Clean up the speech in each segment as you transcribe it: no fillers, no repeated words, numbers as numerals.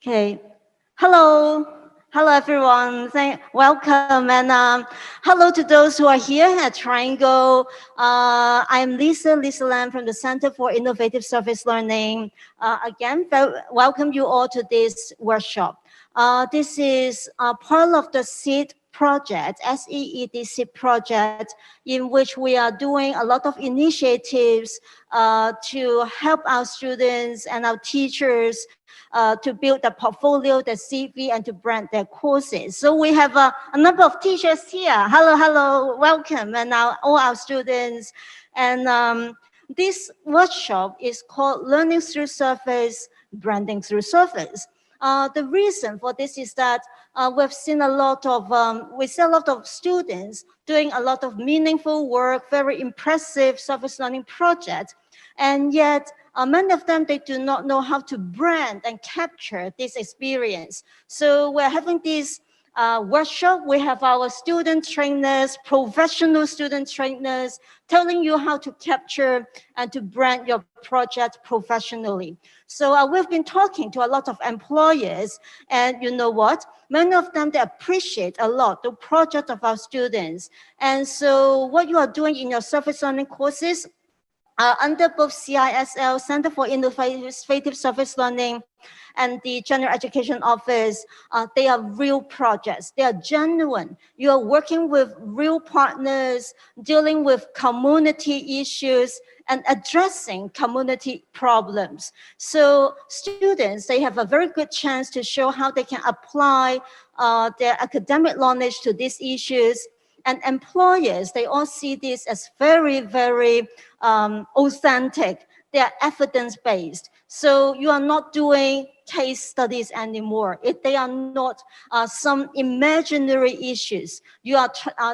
Okay. Hello. Hello, everyone. Welcome. And hello to those who are here at Triangle. I'm Lisa Lam from the Center for Innovative Service Learning. Again, welcome you all to this workshop. This is part of the SEED project, SEED SEED project, in which we are doing a lot of initiatives to help our students and our teachers to build the portfolio, the CV, and to brand their courses. So we have a number of teachers here. Hello, welcome, and now all our students. And this workshop is called Learning Through Surface, Branding Through Surface. The reason for this is that we've seen a lot of students doing a lot of meaningful work, very impressive surface learning projects, and yet many of them, they do not know how to brand and capture this experience. So we're having this workshop. We have our student trainers, professional student trainers, telling you how to capture and to brand your project professionally. So we've been talking to a lot of employers, and you know what? Many of them, they appreciate a lot the project of our students. And so what you are doing in your surface learning courses, under both CISL, Center for Innovative Service Learning, and the General Education Office, they are real projects. They are genuine. You are working with real partners, dealing with community issues, and addressing community problems. So students, they have a very good chance to show how they can apply their academic knowledge to these issues. And employers, they all see this as very authentic. They are evidence-based. So you are not doing case studies anymore. They are not some imaginary issues. You are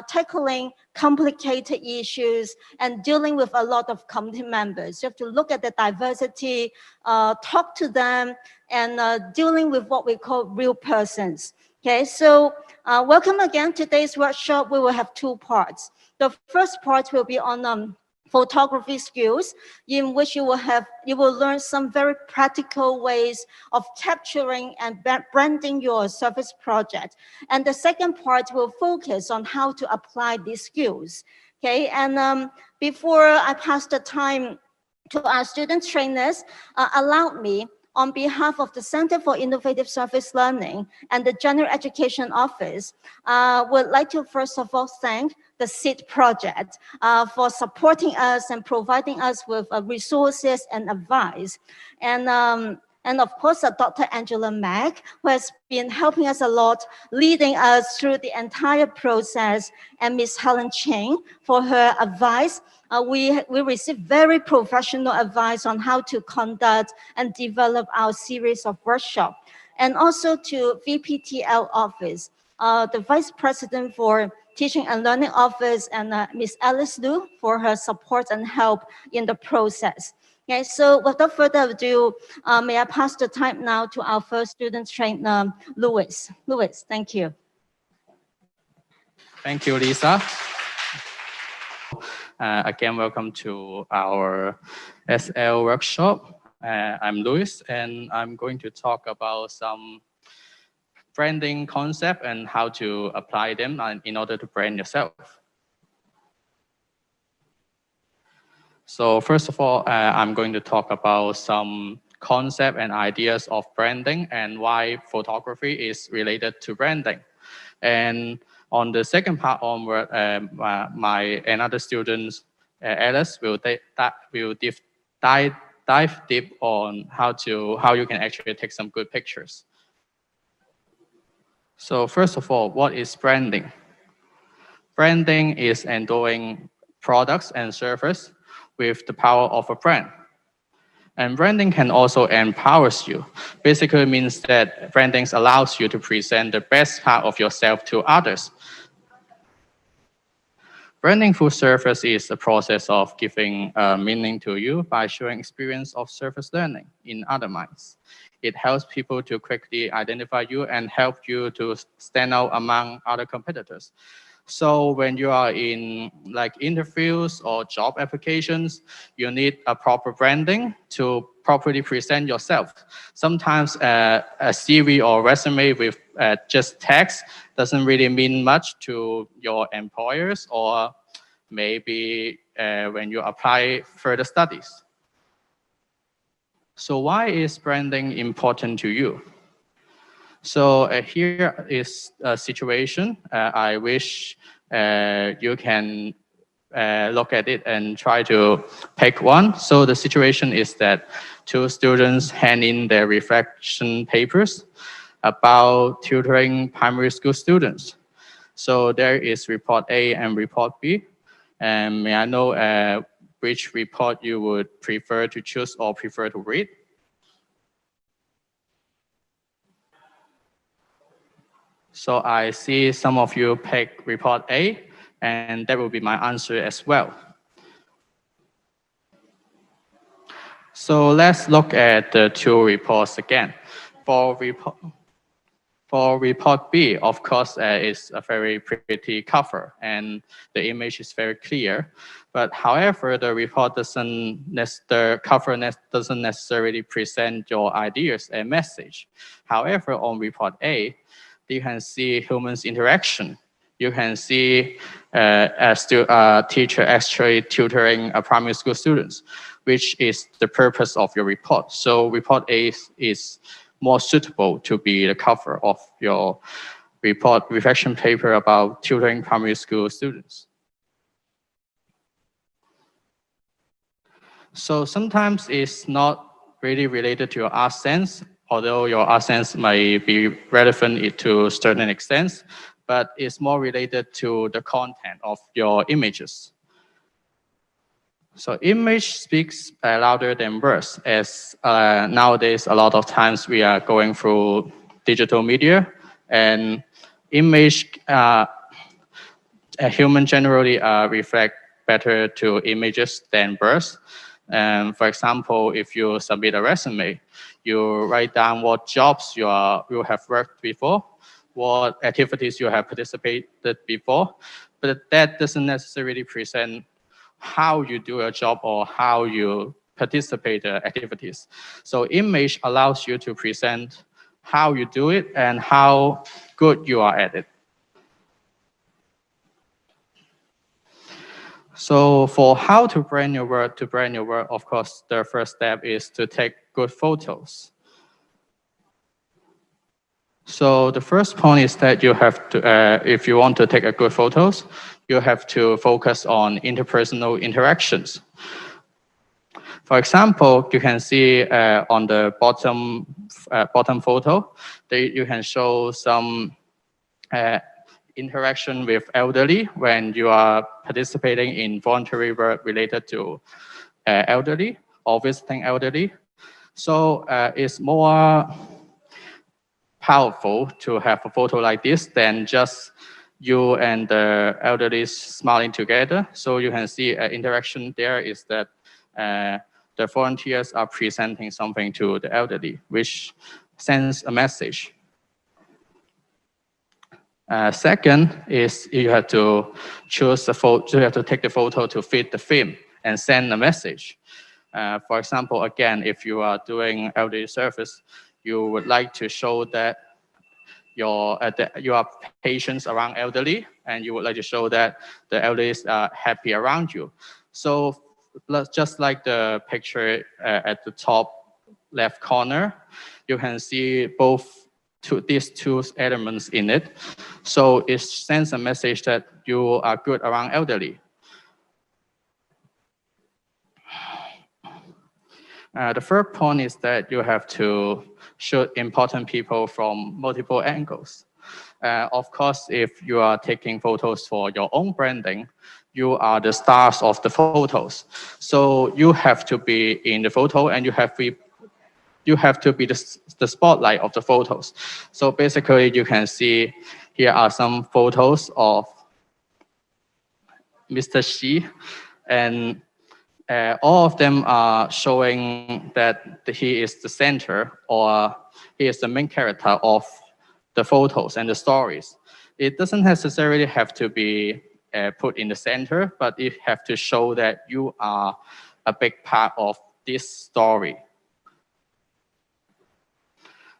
tackling complicated issues and dealing with a lot of community members. You have to look at the diversity, talk to them, and dealing with what we call real persons. Okay, so welcome again. Today's workshop, we will have two parts. The first part will be on photography skills, in which you will learn some very practical ways of capturing and branding your service project. And the second part will focus on how to apply these skills. Okay, and before I pass the time to our student trainers, allow me, on behalf of the Center for Innovative Service Learning and the General Education Office, would like to first of all thank the SEED project for supporting us and providing us with resources and advice. And of course, Dr. Angela Mack, who has been helping us a lot, leading us through the entire process, and Ms. Helen Cheng for her advice. We received very professional advice on how to conduct and develop our series of workshops. And also to VPTL office, the Vice President for Teaching and Learning Office, and Ms. Alice Liu for her support and help in the process. Okay, so without further ado, may I pass the time now to our first student trainer, Louis. Louis, thank you. Thank you, Lisa. Again, welcome to our SL workshop. I'm Louis, and I'm going to talk about some branding concept and how to apply them in order to brand yourself. So first of all, I'm going to talk about some concept and ideas of branding and why photography is related to branding. And on the second part onward, another student, Alice, will dive deep on how you can actually take some good pictures. So first of all, what is branding? Branding is endorsing products and services with the power of a brand. And branding can also empower you. Basically means that branding allows you to present the best part of yourself to others. Branding through service is a process of giving meaning to you by showing experience of service learning in other minds. It helps people to quickly identify you and help you to stand out among other competitors. So when you are in like interviews or job applications, you need a proper branding to properly present yourself. Sometimes a CV or resume with just text doesn't really mean much to your employers, or maybe when you apply further studies. So why is branding important to you? So here is a situation. I wish you can look at it and try to pick one. So the situation is that two students hand in their reflection papers about tutoring primary school students. So there is report A and report B. And may I know which report you would prefer to choose or prefer to read? So I see some of you pick report A, and that will be my answer as well. So let's look at the two reports again. For report, for report B, of course, it's a very pretty cover and the image is very clear. But however, the report the cover doesn't necessarily present your ideas and message. However, on report A, you can see humans interaction. You can see a teacher actually tutoring a primary school students, which is the purpose of your report. So report A is more suitable to be the cover of your report reflection paper about tutoring primary school students. So sometimes it's not really related to your art sense, although your art sense may be relevant to a certain extent, but it's more related to the content of your images. So image speaks louder than words, as nowadays a lot of times we are going through digital media, and image, a human generally reflect better to images than words. For example, if you submit a resume, you write down what jobs you have worked before, what activities you have participated before, but that doesn't necessarily present how you do a job or how you participate in activities. So image allows you to present how you do it and how good you are at it. So for how to brand your work, of course, the first step is to take good photos. So the first point is that you have to, if you want to take a good photos, you have to focus on interpersonal interactions. For example, you can see on the bottom photo, you can show some interaction with elderly when you are participating in voluntary work related to elderly or visiting elderly. So it's more powerful to have a photo like this than just you and the elderly smiling together. So you can see interaction there is that the volunteers are presenting something to the elderly, which sends a message. Second is you have to choose the photo, you have to take the photo to fit the theme and send a message. For example, again, if you are doing elderly service, you would like to show that you are patients around elderly, and you would like to show that the elderly are happy around you. So just like the picture at the top left corner, you can see these two elements in it. So it sends a message that you are good around elderly. The third point is that you have to shoot important people from multiple angles. Of course, if you are taking photos for your own branding, you are the stars of the photos. So you have to be in the photo, and you have to be the spotlight of the photos. So basically, you can see here are some photos of Mr. Xi, and all of them are showing that he is the center, or he is the main character of the photos and the stories. It doesn't necessarily have to be put in the center, but it have to show that you are a big part of this story.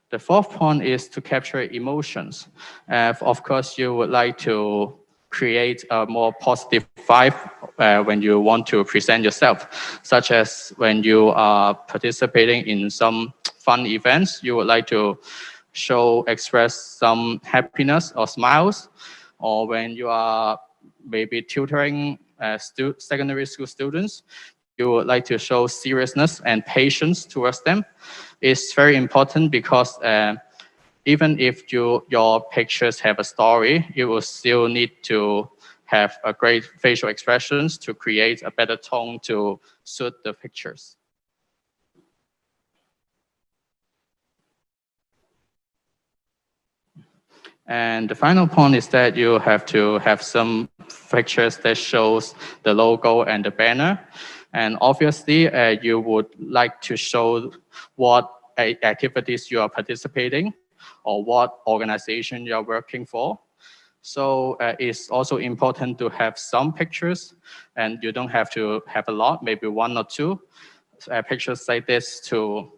The fourth point is to capture emotions. Of course, you would like to create a more positive vibe when you want to present yourself, such as when you are participating in some fun events, you would like to express some happiness or smiles, or when you are maybe tutoring secondary school students, you would like to show seriousness and patience towards them. It's very important because even if your pictures have a story, you will still need to have a great facial expressions to create a better tone to suit the pictures. And the final point is that you have to have some pictures that shows the logo and the banner. And obviously, you would like to show what activities you are participating or what organization you are working for. So it's also important to have some pictures, and you don't have to have a lot, maybe one or two pictures like this to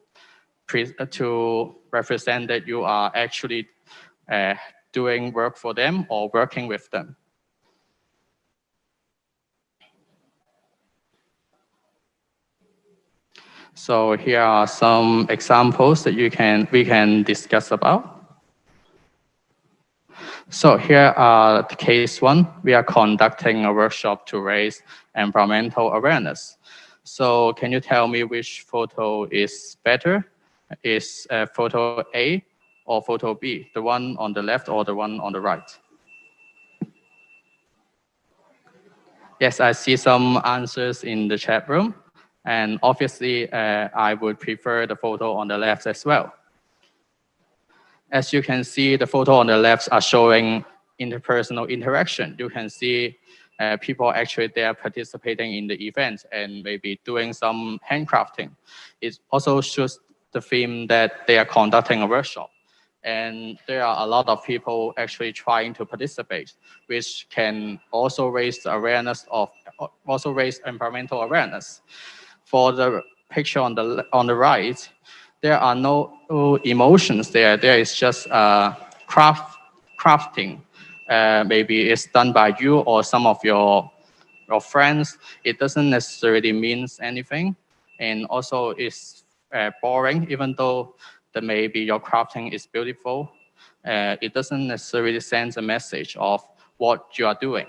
represent that you are actually uh, doing work for them or working with them. So here are some examples that we can discuss about. So here are the case one. We are conducting a workshop to raise environmental awareness. So can you tell me which photo is better? Is photo A or photo B, the one on the left or the one on the right? Yes, I see some answers in the chat room. And obviously, I would prefer the photo on the left as well. As you can see, the photo on the left are showing interpersonal interaction. You can see people actually there participating in the event and maybe doing some handcrafting. It also shows the theme that they are conducting a workshop. And there are a lot of people actually trying to participate, which can also raise the awareness of, also raise environmental awareness. For the picture on the right, there are no emotions there. There is just crafting. Maybe it's done by you or some of your friends. It doesn't necessarily means anything, and also it's boring. Even though that maybe your crafting is beautiful, it doesn't necessarily send a message of what you are doing.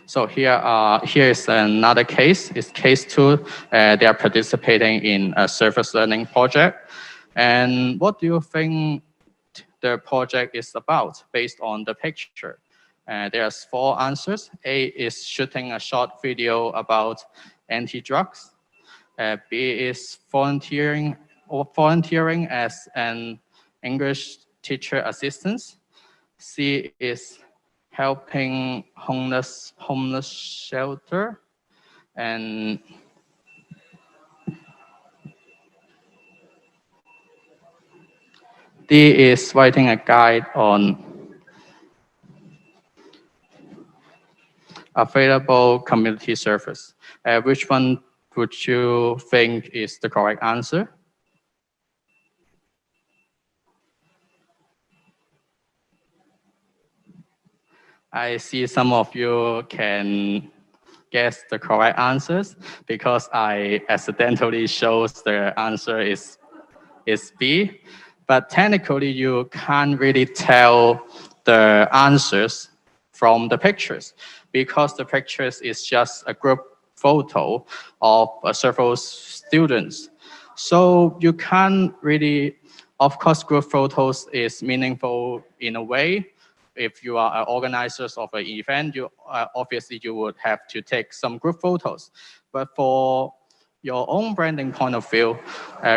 So here is another case. It's case two. They are participating in a surface learning project. And what do you think the project is about based on the picture? There's four answers. A is shooting a short video about anti-drugs. B is volunteering as an English teacher assistant. C is helping homeless shelter, and D is writing a guide on available community service. Which one would you think is the correct answer? I see some of you can guess the correct answers because I accidentally shows the answer is B. But technically, you can't really tell the answers from the pictures because the pictures is just a group photo of several students. So you can't really, of course, group photos is meaningful in a way. If you are organizers of an event, you obviously you would have to take some group photos. But for your own branding point of view,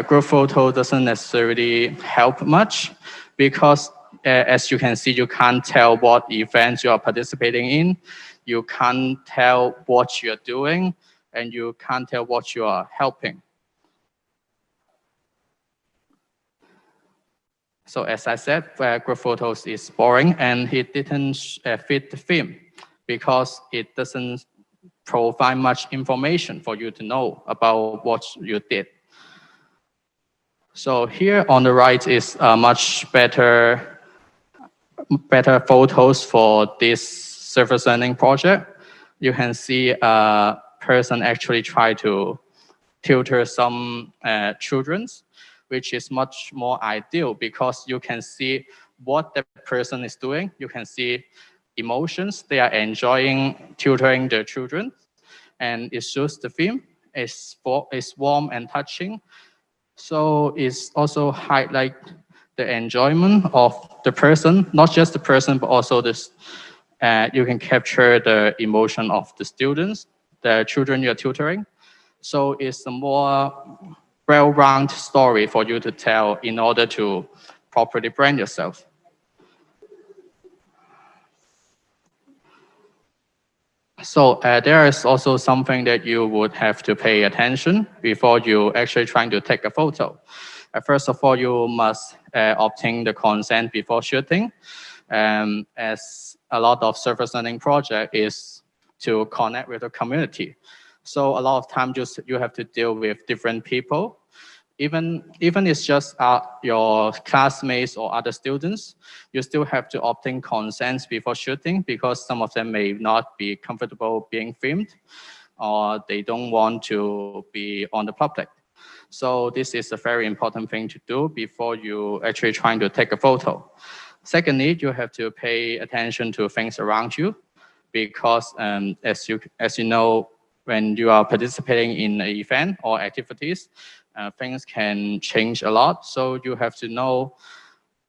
group photo doesn't necessarily help much because as you can see, you can't tell what events you are participating in, you can't tell what you're doing, and you can't tell what you are helping. So as I said, group photos is boring and it didn't fit the theme because it doesn't provide much information for you to know about what you did. So here on the right is a much better photos for this surface learning project. You can see a person actually try to tutor some children, which is much more ideal because you can see what the person is doing. You can see emotions. They are enjoying tutoring the children, and it shows the theme. It's warm and touching. So it's also highlight the enjoyment of the person, not just the person, but also this. You can capture the emotion of the students, the children you're tutoring. So it's a more well-rounded story for you to tell in order to properly brand yourself. So there is also something that you would have to pay attention before you actually trying to take a photo. First of all, you must obtain the consent before shooting, as a lot of surface learning project is to connect with the community. So a lot of times you have to deal with different people. Even it's just your classmates or other students, you still have to obtain consents before shooting because some of them may not be comfortable being filmed or they don't want to be on the public. So this is a very important thing to do before you actually trying to take a photo. Secondly, you have to pay attention to things around you because as you know, when you are participating in an event or activities, things can change a lot. So you have to know,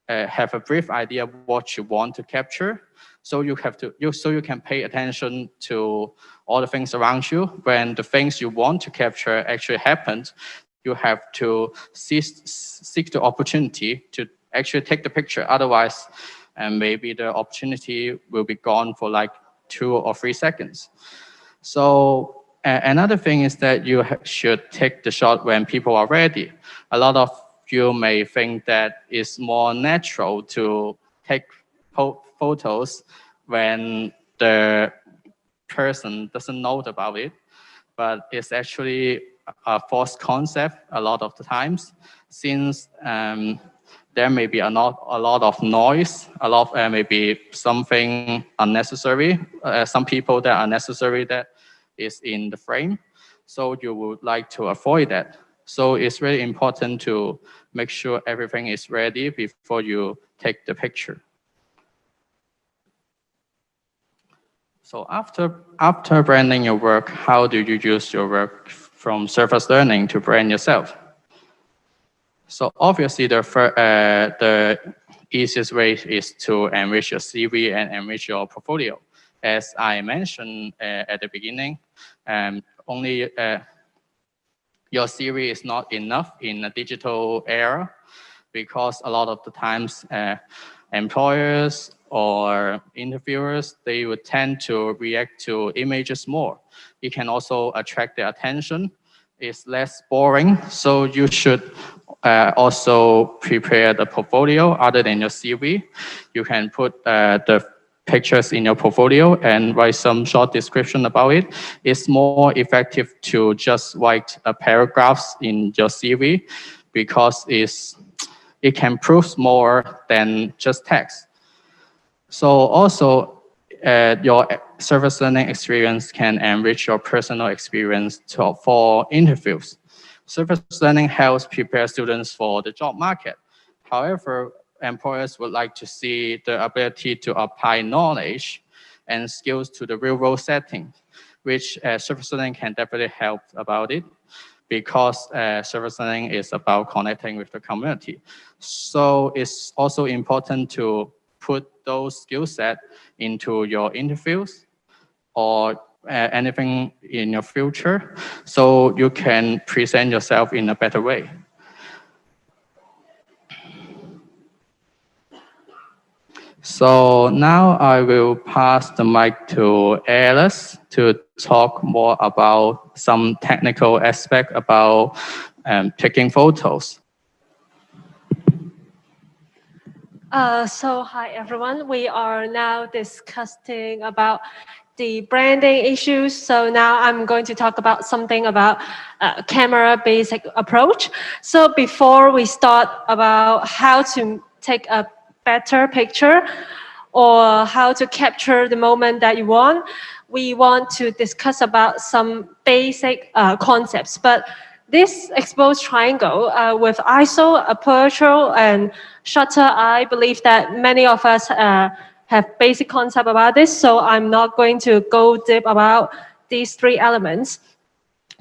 have a brief idea of what you want to capture. So you can pay attention to all the things around you. When the things you want to capture actually happens, you have to seek the opportunity to actually take the picture. Otherwise, maybe the opportunity will be gone for like 2 or 3 seconds. So another thing is that you should take the shot when people are ready. A lot of you may think that it's more natural to take photos when the person doesn't know about it, but it's actually a false concept a lot of the times, since there may be a lot of noise, maybe something unnecessary, some people that are necessary that is in the frame. So you would like to avoid that. So it's really important to make sure everything is ready before you take the picture. So after branding your work, how do you use your work from surface learning to brand yourself? So obviously the easiest way is to enrich your CV and enrich your portfolio. As I mentioned at the beginning, only your CV is not enough in a digital era because a lot of the times employers or interviewers, they would tend to react to images more. It can also attract their attention. It's less boring, so you should also prepare the portfolio other than your CV. You can put the pictures in your portfolio and write some short description about it. It's more effective to just write paragraphs in your CV because it can prove more than just text. So also, your service learning experience can enrich your personal experience for interviews. Service learning helps prepare students for the job market. However, employers would like to see the ability to apply knowledge and skills to the real-world setting, which service learning can definitely help about it because service learning is about connecting with the community. So it's also important to put those skill set into your interviews or anything in your future so you can present yourself in a better way. So now I will pass the mic to Alice to talk more about some technical aspect about taking photos. Hi everyone. We are now discussing about the branding issues. So now I'm going to talk about something about camera basic approach. So before we start about how to take a better picture or how to capture the moment that you want, we want to discuss about some basic concepts. But this exposed triangle with ISO, aperture, and shutter, I believe that many of us have basic concept about this, so I'm not going to go deep about these three elements.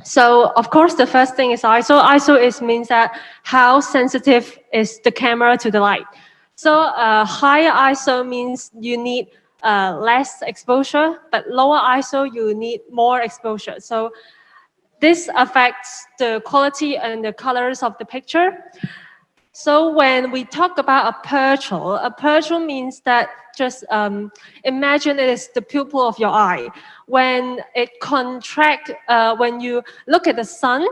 So of course, the first thing is ISO. ISO means that how sensitive is the camera to the light. So higher ISO means you need less exposure, but lower ISO you need more exposure. So this affects the quality and the colors of the picture. So when we talk about aperture means that just imagine it is the pupil of your eye. When it contract, when you look at the sun,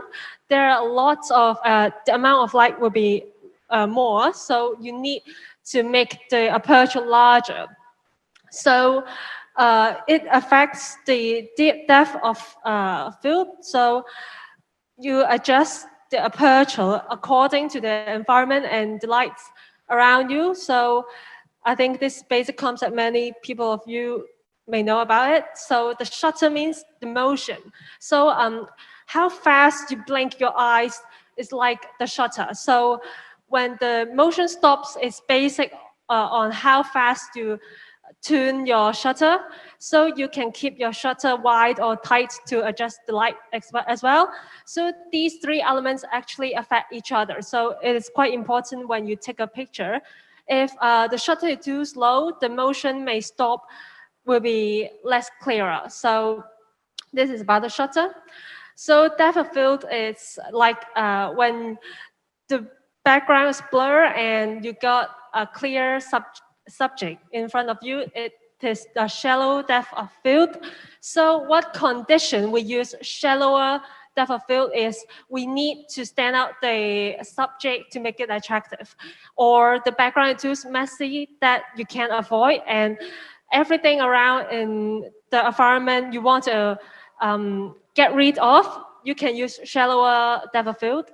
there are lots of, the amount of light will be more, so you need to make the aperture larger. So it affects the depth of field. So you adjust the aperture according to the environment and the lights around you. So I think this basic concept many people of you may know about it. So the shutter means the motion. So how fast you blink your eyes is like the shutter. So when the motion stops, it's basic on how fast you tune your shutter, so you can keep your shutter wide or tight to adjust the light as well. So these three elements actually affect each other. So it is quite important when you take a picture. If the shutter is too slow, the motion may stop, will be less clearer. So this is about the shutter. So depth of field is like when the background is blur and you got a clear subject in front of you, it is a shallow depth of field. So what condition we use shallower depth of field is we need to stand out the subject to make it attractive, or the background is too messy that you can't avoid, and everything around in the environment you want to get rid of, you can use shallower depth of field.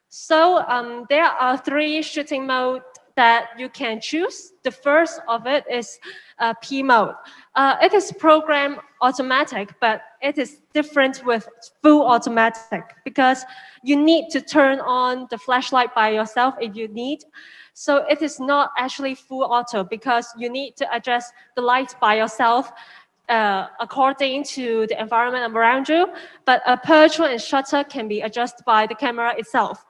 So there are three shooting modes that you can choose. The first of it is P mode. It is programmed automatic, but it is different with full automatic because you need to turn on the flashlight by yourself if you need. So it is not actually full auto because you need to adjust the light by yourself according to the environment around you. But aperture and shutter can be adjusted by the camera itself.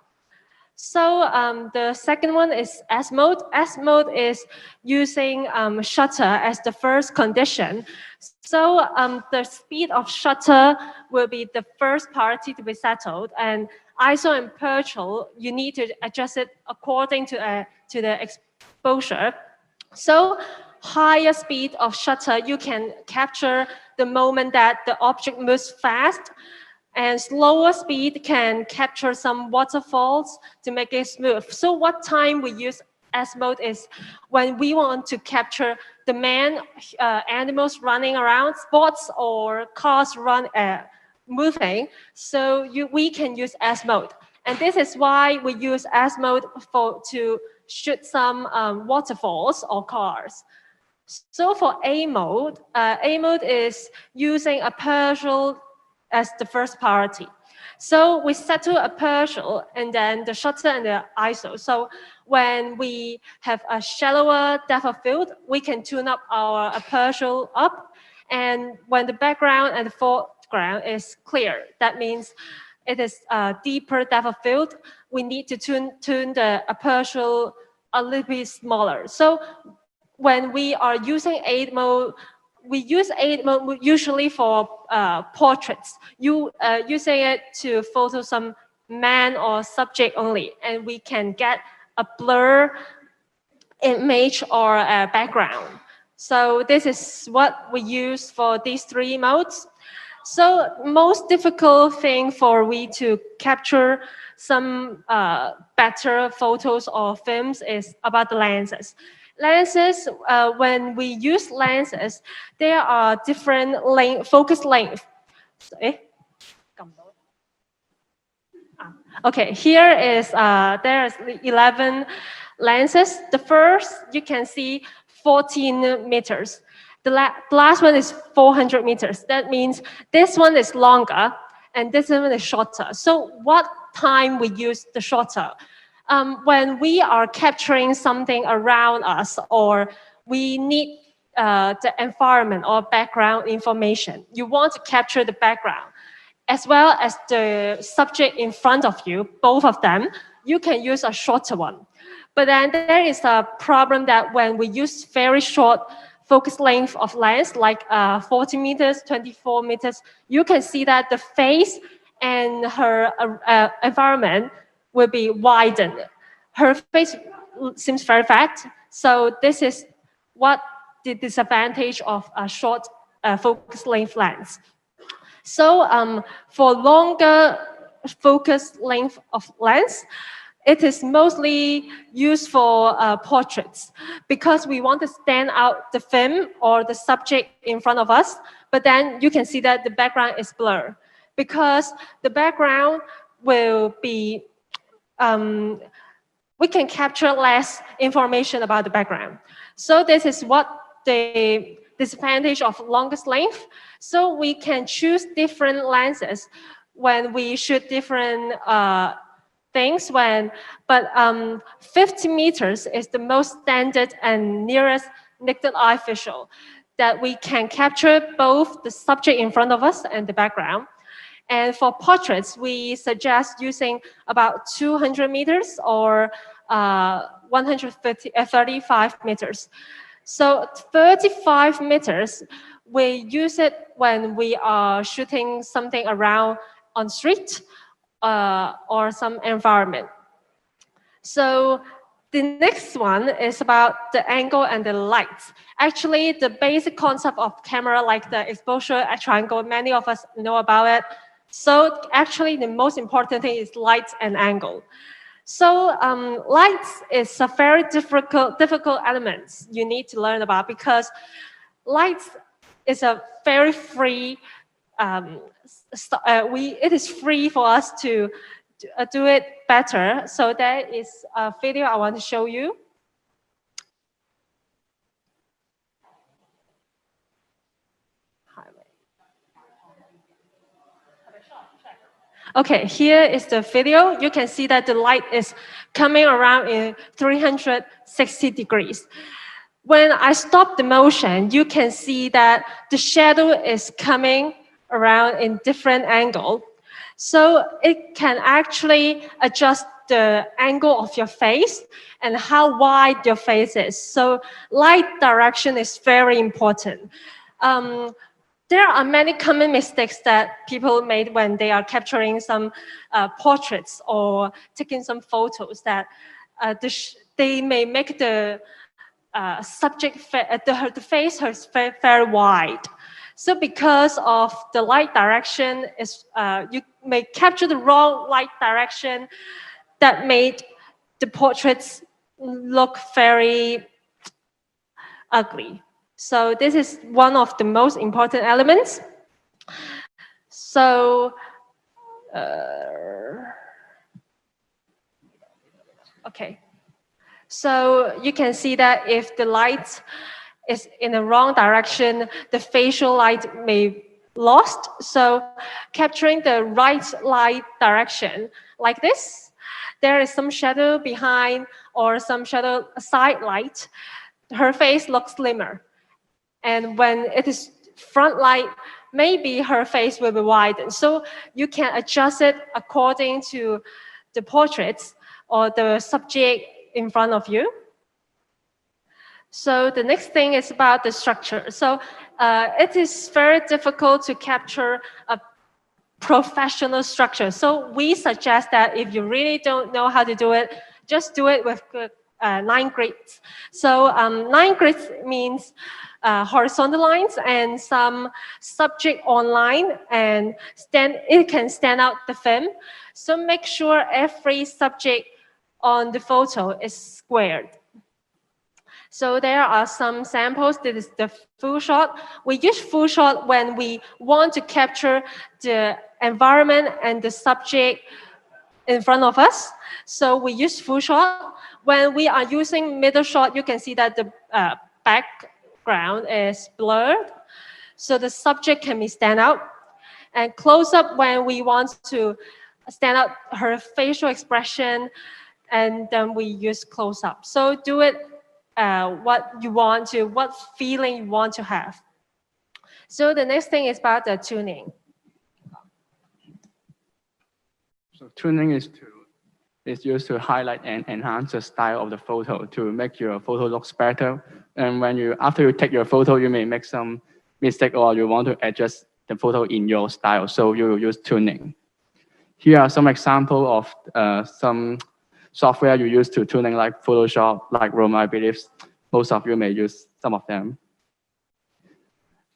So the second one is S mode. S mode is using shutter as the first condition. So the speed of shutter will be the first priority to be settled, and ISO and aperture you need to adjust it according to the exposure. So higher speed of shutter, you can capture the moment that the object moves fast, and slower speed can capture some waterfalls to make it smooth. So what time we use S mode is when we want to capture the animals running around, spots or cars moving. So we can use S mode. And this is why we use S mode to shoot some waterfalls or cars. So for A mode is using aperture as the first priority. So we settle aperture and then the shutter and the ISO. So when we have a shallower depth of field, we can tune up our aperture up. And when the background and the foreground is clear, that means it is a deeper depth of field. We need to tune the aperture a little bit smaller. So when we are using 8 mode, we use 8 mode usually for portraits. You using it to photo some man or subject only, and we can get a blur image or a background. So this is what we use for these three modes. So most difficult thing for we to capture some better photos or films is about the lenses. Lenses, when we use lenses, there are different focus length. Okay, here is there's 11 lenses. The first you can see 14 meters. The last one is 400 meters. That means this one is longer and this one is shorter. So what time we use the shorter? When we are capturing something around us or we need the environment or background information, you want to capture the background as well as the subject in front of you, both of them, you can use a shorter one. But then there is a problem that when we use very short focus length of lens, like 40 meters, 24 meters, you can see that the face and her environment will be widened. Her face seems very fat, so this is what the disadvantage of a short focus length lens. So for longer focus length of lens, it is mostly used for portraits because we want to stand out the film or the subject in front of us, but then you can see that the background is blurred because the background will be, we can capture less information about the background. So this is what the disadvantage of longest length. So we can choose different lenses when we shoot different things. But 50 meters is the most standard and nearest naked eye visual that we can capture both the subject in front of us and the background. And for portraits, we suggest using about 200 meters or 135 meters. So 35 meters, we use it when we are shooting something around on street or some environment. So the next one is about the angle and the light. Actually, the basic concept of camera, like the exposure at triangle, many of us know about it. So actually, the most important thing is light and angle. So light is a very difficult element you need to learn about because light is a very free. It is free for us to do it better. So there is a video I want to show you. Okay, here is the video. You can see that the light is coming around in 360 degrees. When I stop the motion, you can see that the shadow is coming around in different angle. So it can actually adjust the angle of your face and how wide your face is. So light direction is very important. There are many common mistakes that people made when they are capturing some portraits or taking some photos that they may make the subject, the face is very, very wide. So because of the light direction, you may capture the wrong light direction that made the portraits look very ugly. So this is one of the most important elements. So, okay. So you can see that if the light is in the wrong direction, the facial light may lost. So capturing the right light direction like this, there is some shadow behind or some shadow side light. Her face looks slimmer. And when it is front light, maybe her face will be widened. So you can adjust it according to the portraits or the subject in front of you. So the next thing is about the structure. So it is very difficult to capture a professional structure. So we suggest that if you really don't know how to do it, just do it with 9 grids. So 9 grids means horizontal lines and some subject online, and it can stand out the film. So make sure every subject on the photo is squared. So there are some samples. This is the full shot. We use full shot when we want to capture the environment and the subject in front of us. So we use full shot. When we are using middle shot, you can see that the background is blurred. So the subject can be stand out. And close up when we want to stand out her facial expression, and then we use close up. So do it what you want to, what feeling you want to have. So the next thing is about the tuning. So tuning is used to highlight and enhance the style of the photo to make your photo looks better. And after you take your photo, you may make some mistake or you want to adjust the photo in your style. So you use tuning. Here are some examples of some software you use to tuning, like Photoshop, like Roma. I believe most of you may use some of them.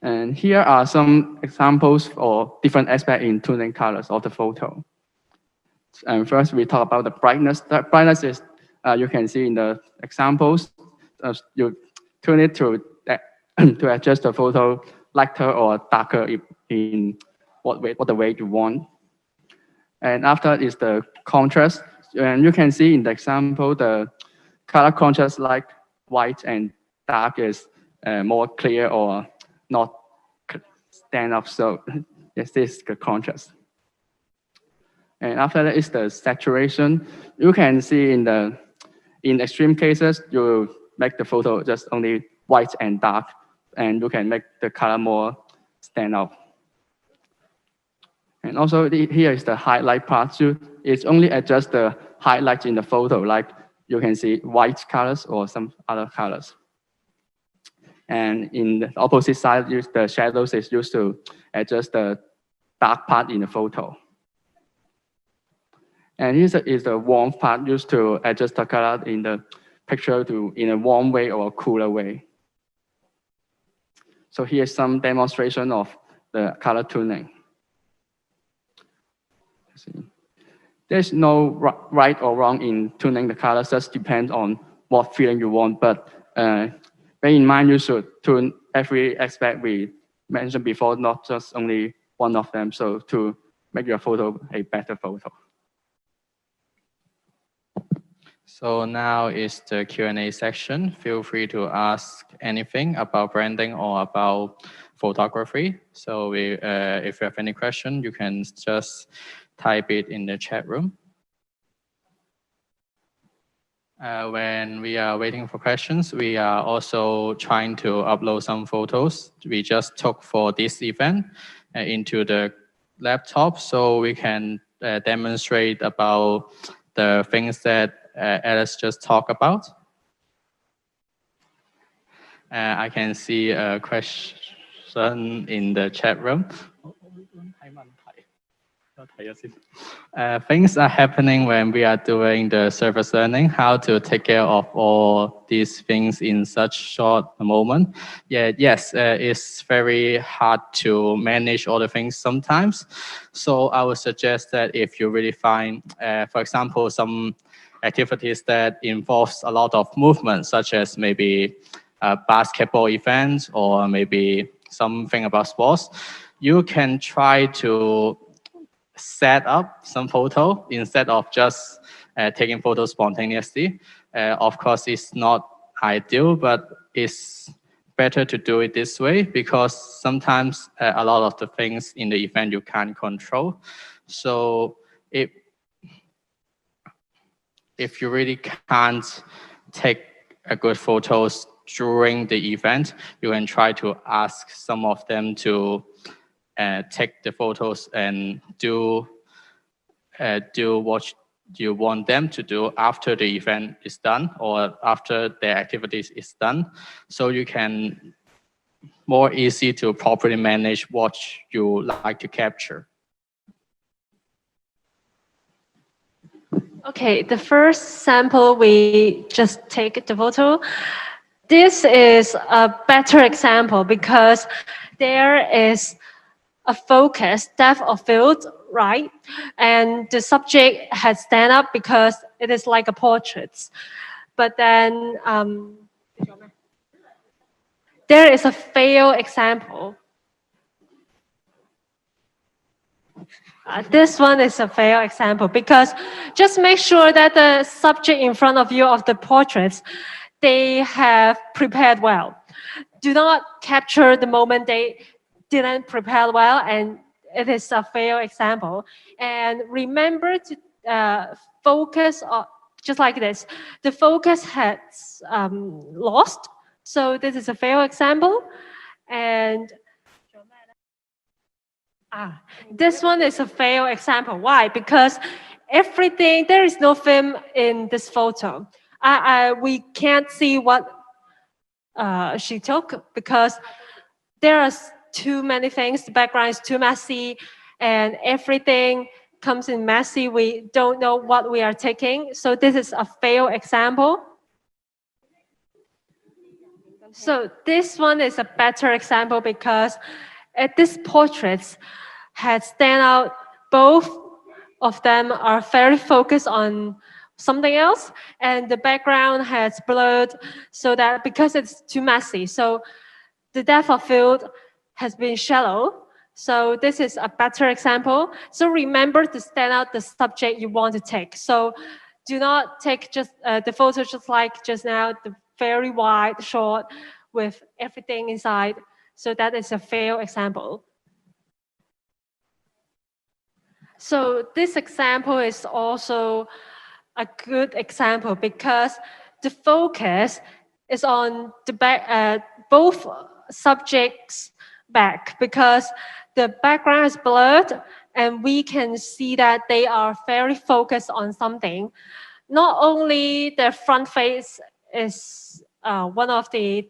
And here are some examples or different aspects in tuning colors of the photo. And first, we talk about the brightness. The brightness is, you can see in the examples, you tune it to adjust the photo lighter or darker in what the way you want. And after is the contrast. And you can see in the example, the color contrast like white and dark is more clear or not stand up. So yes, this is the contrast. And after that is the saturation. You can see in extreme cases, you make the photo just only white and dark, and you can make the color more stand out. And also here is the highlight part. It's only adjust the highlights in the photo, like you can see white colors or some other colors. And in the opposite side, the shadows is used to adjust the dark part in the photo. And here is the warm part used to adjust the color in the picture in a warm way or a cooler way. So here's some demonstration of the color tuning. There's no right or wrong in tuning the colors, just depends on what feeling you want. But bear in mind, you should tune every aspect we mentioned before, not just only one of them, so to make your photo a better photo. So now is the Q&A section. Feel free to ask anything about branding or about photography. So if you have any question, you can just type it in the chat room. When we are waiting for questions, we are also trying to upload some photos we just took for this event into the laptop, so we can demonstrate about the things that Alice just talked about. I can see a question in the chat room. Things are happening when we are doing the service learning, how to take care of all these things in such short moment. Yes, it's very hard to manage all the things sometimes. So I would suggest that if you really find, for example, some activities that involves a lot of movement, such as maybe a basketball event or maybe something about sports, you can try to set up some photo instead of just taking photos spontaneously. Of course, it's not ideal, but it's better to do it this way because sometimes a lot of the things in the event you can't control. So if you really can't take a good photos during the event, you can try to ask some of them to take the photos and do what you want them to do after the event is done or after the activities is done, so you can more easy to properly manage what you like to capture. Okay, the first sample we just take the photo. This is a better example because there is a focus, depth of field, right? And the subject has stand up because it is like a portrait. But then There is a fail example. This one is a fail example because just make sure that the subject in front of you of the portraits, they have prepared well. Do not capture the moment they didn't prepare well, and it is a fail example. And remember to focus on, just like this, the focus has lost. So this is a fail example. And this one is a fail example. Why? Because everything, there is no film in this photo. We can't see what she took because there are too many things. The background is too messy and everything comes in messy. We don't know what we are taking. So this is a fail example. So this one is a better example because this portraits had stand out. Both of them are very focused on something else, and the background has blurred so that because it's too messy. So the depth of field has been shallow. So this is a better example. So remember to stand out the subject you want to take. So do not take just the photo just like just now, the very wide shot with everything inside. So that is a fail example. So this example is also a good example because the focus is on the back, both subjects back, because the background is blurred and we can see that they are very focused on something. Not only their front face is one of the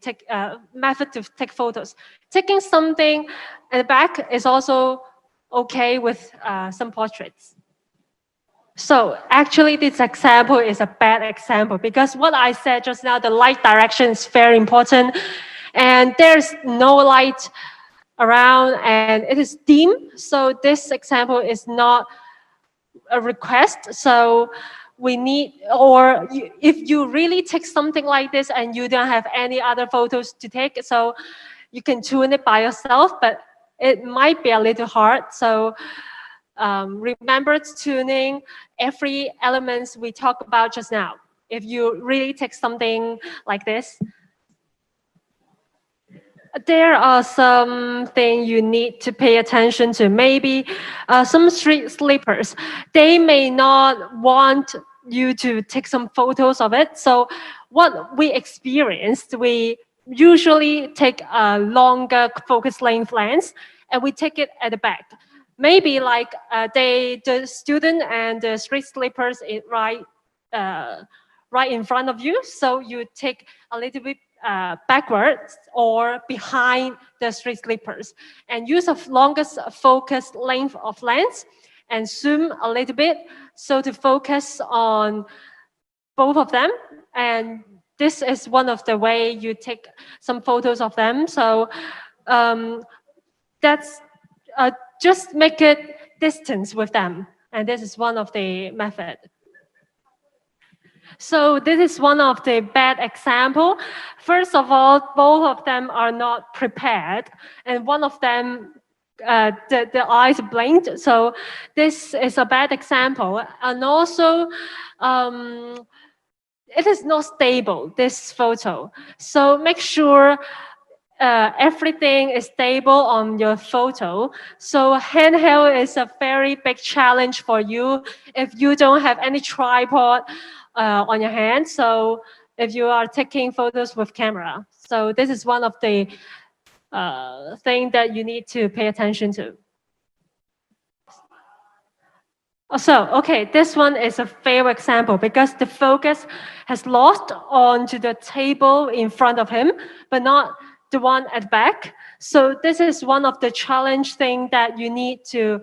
method to take photos. Taking something at the back is also okay with some portraits. So actually this example is a bad example because what I said just now, the light direction is very important and there's no light around and it is dim. So this example is not a request. So we need, or if you really take something like this and you don't have any other photos to take, so you can tune it by yourself, but it might be a little hard. So remember tuning every elements we talked about just now. If you really take something like this, there are some things you need to pay attention to. Maybe some street sleepers, they may not want you to take some photos of it. So what we experienced, we usually take a longer focus length lens and we take it at the back. Maybe like the student and the street sleepers right in front of you. So you take a little bit backwards or behind the street sleepers and use the longest focus length of lens and zoom a little bit so to focus on both of them. And this is one of the way you take some photos of them. So that's just make it distance with them. And this is one of the method. So this is one of the bad example. First of all, both of them are not prepared, and one of them, the eyes blinked. So this is a bad example, and also it is not stable, this photo. So make sure everything is stable on your photo. So handheld is a very big challenge for you if you don't have any tripod on your hand. So if you are taking photos with camera. So this is one of the thing that you need to pay attention to. So, okay, this one is a fair example because the focus has lost onto the table in front of him, but not the one at back. So this is one of the challenge thing that you need to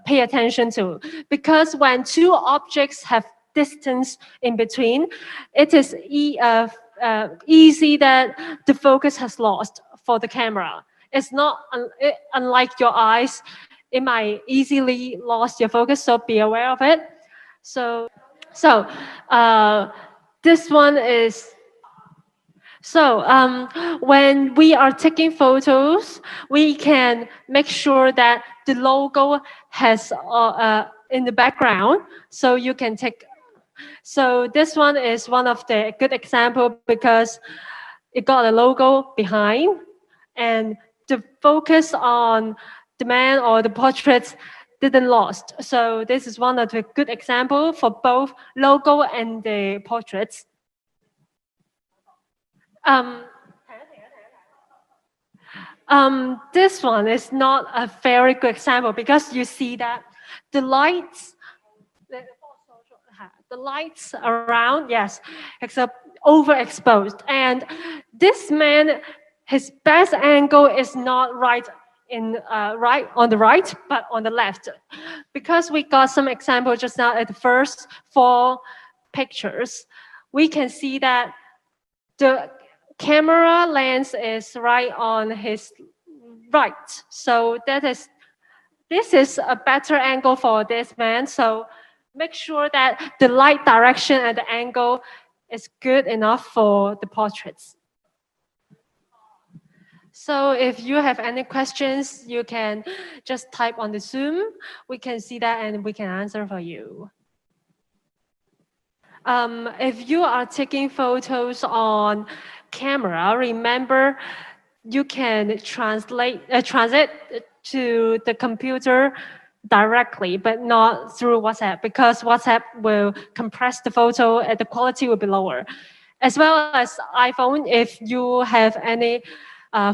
pay attention to, because when two objects have distance in between, it is easy that the focus has lost for the camera. It's not unlike your eyes. It might easily lose your focus, so be aware of it. So this one is So when we are taking photos, we can make sure that the logo has in the background, so you can take. So this one is one of the good example because it got a logo behind, and the focus on the man or the portraits didn't lost. So this is one of the good example for both logo and the portraits. Um, this one is not a very good example because you see that the lights, the lights around, yes, except overexposed. And this man, his best angle is not right right on the right, but on the left. Because we got some example just now at the first 4 pictures, we can see that the camera lens is right on his right. So this is a better angle for this man. So make sure that the light direction and the angle is good enough for the portraits. So if you have any questions, you can just type on the Zoom. We can see that and we can answer for you. If you are taking photos on camera, remember you can transit to the computer directly, but not through WhatsApp, because WhatsApp will compress the photo and the quality will be lower. As well as iPhone, if you have any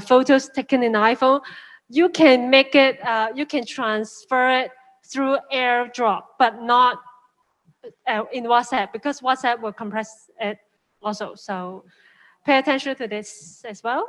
photos taken in iPhone, you can make it, you can transfer it through AirDrop, but not in WhatsApp, because WhatsApp will compress it also. So pay attention to this as well.